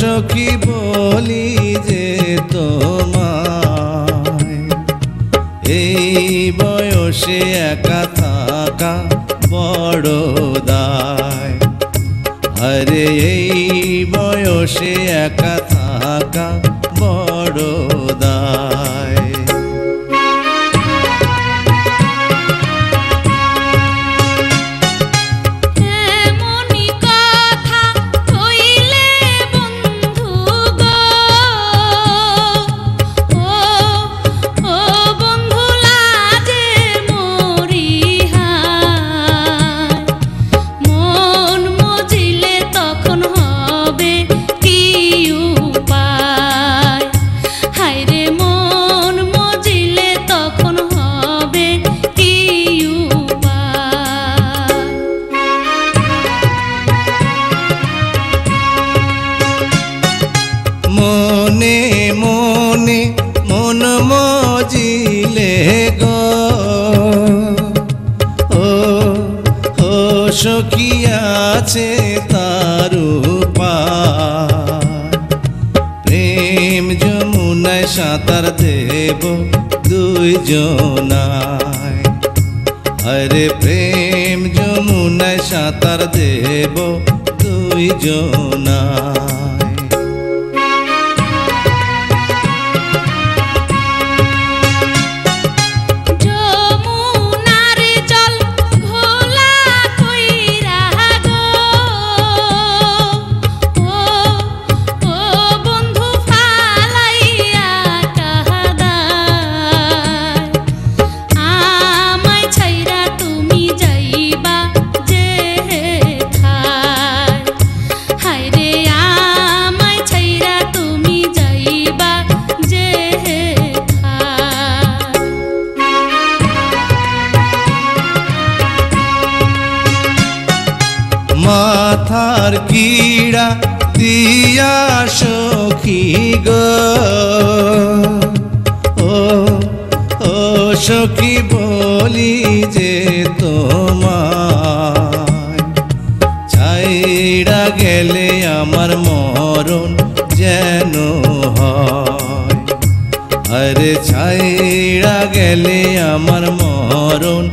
সখী বলি যে তোমায়, এই বয়সে একা থাকা বড় দায়। আরে এই বয়সে একা থাকা বড় দায়। মনে মনে মন মজিলে গো, ও সখী আছে তার উপায়। প্রেম যমুনায় সাঁতার দেব দুইজনায়, আরে প্রেম যমুনায় সাঁতার দেব দুইজনায়। মাথার কিড়া দিয়া সখী গো, ও সখী বলি যে তোমায়, ছাইড়া গেলে আমার মরণ যেন হয়। আরে ছাইড়া গেলে আমার মরণ